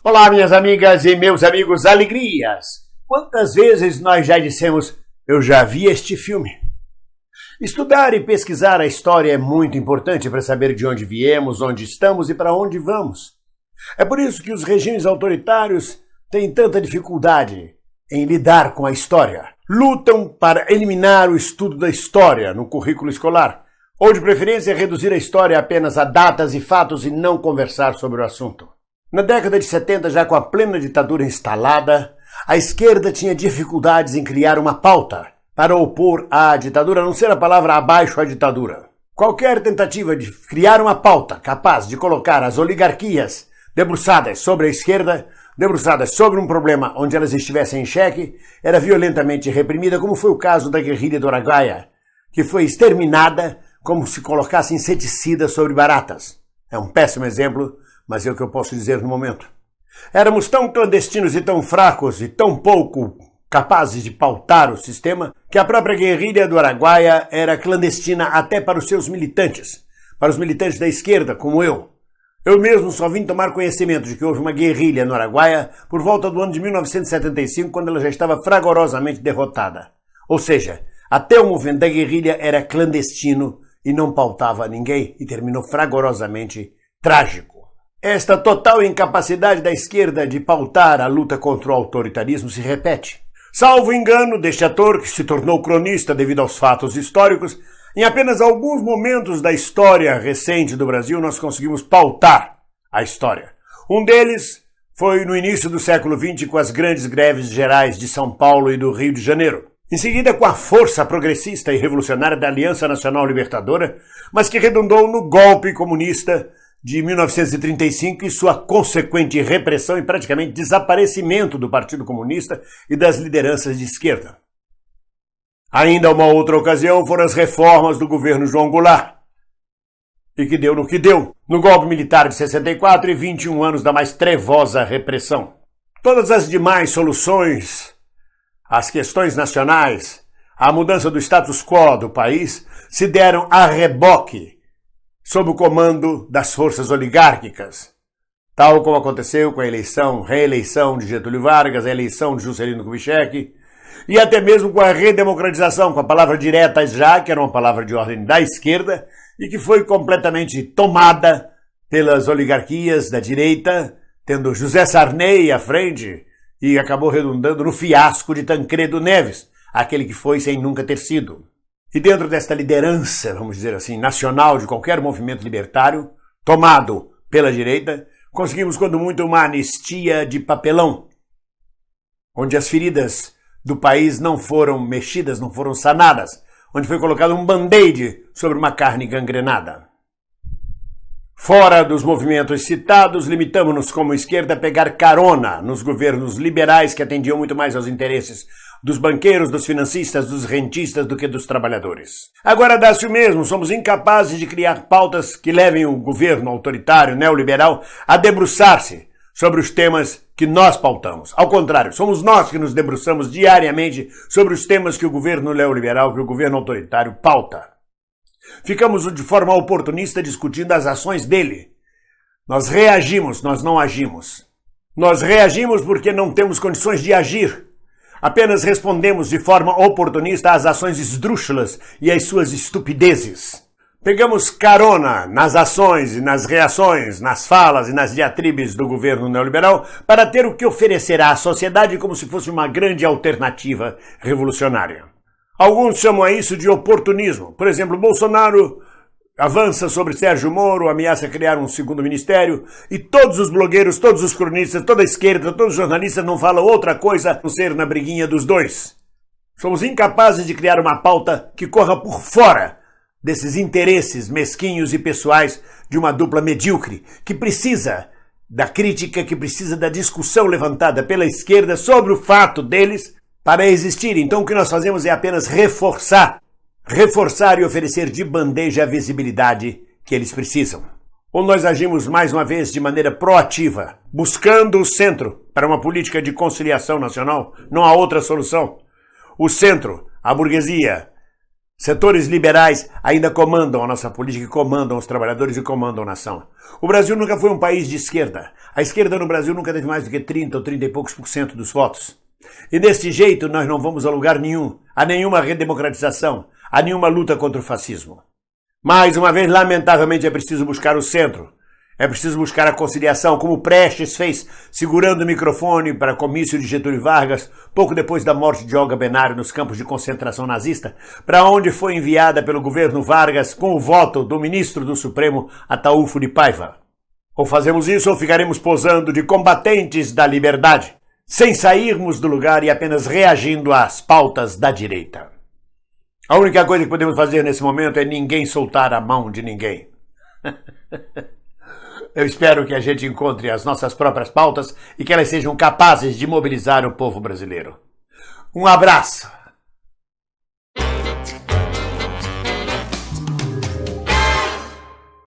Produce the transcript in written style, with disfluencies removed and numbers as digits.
Olá, minhas amigas e meus amigos, alegrias! Quantas vezes nós já dissemos, eu já vi este filme? Estudar e pesquisar a história é muito importante para saber de onde viemos, onde estamos e para onde vamos. É por isso que os regimes autoritários têm tanta dificuldade em lidar com a história. Lutam para eliminar o estudo da história no currículo escolar, ou de preferência reduzir a história apenas a datas e fatos e não conversar sobre o assunto. Na década de 70, já com a plena ditadura instalada, a esquerda tinha dificuldades em criar uma pauta para opor à ditadura, a não ser a palavra abaixo à ditadura. Qualquer tentativa de criar uma pauta capaz de colocar as oligarquias debruçadas sobre a esquerda, debruçadas sobre um problema onde elas estivessem em xeque, era violentamente reprimida, como foi o caso da guerrilha do Araguaia, que foi exterminada como se colocasse inseticida sobre baratas. É um péssimo exemplo, mas é o que eu posso dizer no momento. Éramos tão clandestinos e tão fracos e tão pouco capazes de pautar o sistema que a própria guerrilha do Araguaia era clandestina até para os seus militantes, para os militantes da esquerda, como eu. Eu mesmo só vim tomar conhecimento de que houve uma guerrilha no Araguaia por volta do ano de 1975, quando ela já estava fragorosamente derrotada. Ou seja, até o movimento da guerrilha era clandestino e não pautava ninguém e terminou fragorosamente trágico. Esta total incapacidade da esquerda de pautar a luta contra o autoritarismo se repete. Salvo engano deste ator, que se tornou cronista devido aos fatos históricos, em apenas alguns momentos da história recente do Brasil nós conseguimos pautar a história. Um deles foi no início do século XX com as grandes greves gerais de São Paulo e do Rio de Janeiro. Em seguida, com a força progressista e revolucionária da Aliança Nacional Libertadora, mas que redundou no golpe comunista de 1935 e sua consequente repressão e praticamente desaparecimento do Partido Comunista e das lideranças de esquerda. Ainda uma outra ocasião foram as reformas do governo João Goulart, e que deu no que deu, no golpe militar de 64 e 21 anos da mais trevosa repressão. Todas as demais soluções, as questões nacionais, a mudança do status quo do país, se deram a reboque, sob o comando das forças oligárquicas, tal como aconteceu com a reeleição de Getúlio Vargas, a eleição de Juscelino Kubitschek, e até mesmo com a redemocratização, com a palavra direta já, que era uma palavra de ordem da esquerda, e que foi completamente tomada pelas oligarquias da direita, tendo José Sarney à frente, e acabou redundando no fiasco de Tancredo Neves, aquele que foi sem nunca ter sido. E dentro desta liderança, vamos dizer assim, nacional de qualquer movimento libertário, tomado pela direita, conseguimos, quando muito, uma anistia de papelão, onde as feridas do país não foram mexidas, não foram sanadas, onde foi colocado um band-aid sobre uma carne gangrenada. Fora dos movimentos citados, limitamos-nos como esquerda a pegar carona nos governos liberais que atendiam muito mais aos interesses dos banqueiros, dos financistas, dos rentistas do que dos trabalhadores. Agora dá-se o mesmo, somos incapazes de criar pautas que levem o governo autoritário, neoliberal, a debruçar-se sobre os temas que nós pautamos. Ao contrário, somos nós que nos debruçamos diariamente sobre os temas que o governo neoliberal, que o governo autoritário pauta. Ficamos de forma oportunista discutindo as ações dele. Nós reagimos, nós não agimos. Nós reagimos porque não temos condições de agir. Apenas respondemos de forma oportunista às ações esdrúxulas e às suas estupidezes. Pegamos carona nas ações e nas reações, nas falas e nas diatribes do governo neoliberal para ter o que oferecer à sociedade como se fosse uma grande alternativa revolucionária. Alguns chamam a isso de oportunismo. Por exemplo, Bolsonaro avança sobre Sérgio Moro, ameaça criar um segundo ministério, e todos os blogueiros, todos os cronistas, toda a esquerda, todos os jornalistas não falam outra coisa a não ser na briguinha dos dois. Somos incapazes de criar uma pauta que corra por fora desses interesses mesquinhos e pessoais de uma dupla medíocre, que precisa da crítica, que precisa da discussão levantada pela esquerda sobre o fato deles para existir. Então o que nós fazemos é apenas reforçar e oferecer de bandeja a visibilidade que eles precisam. Ou nós agimos mais uma vez de maneira proativa, buscando o centro para uma política de conciliação nacional, não há outra solução. O centro, a burguesia, Setores liberais ainda comandam a nossa política, e comandam os trabalhadores e comandam a nação. O Brasil nunca foi um país de esquerda. A esquerda no Brasil nunca teve mais do que 30 ou 30 e poucos por cento dos votos. E desse jeito nós não vamos a lugar nenhum, a nenhuma redemocratização, a nenhuma luta contra o fascismo. Mais uma vez, lamentavelmente, é preciso buscar o centro. É preciso buscar a conciliação, como Prestes fez, segurando o microfone para comício de Getúlio Vargas, pouco depois da morte de Olga Benário nos campos de concentração nazista, para onde foi enviada pelo governo Vargas com o voto do ministro do Supremo, Ataúfo de Paiva. Ou fazemos isso ou ficaremos posando de combatentes da liberdade, sem sairmos do lugar e apenas reagindo às pautas da direita. A única coisa que podemos fazer nesse momento é ninguém soltar a mão de ninguém. Eu espero que a gente encontre as nossas próprias pautas e que elas sejam capazes de mobilizar o povo brasileiro. Um abraço!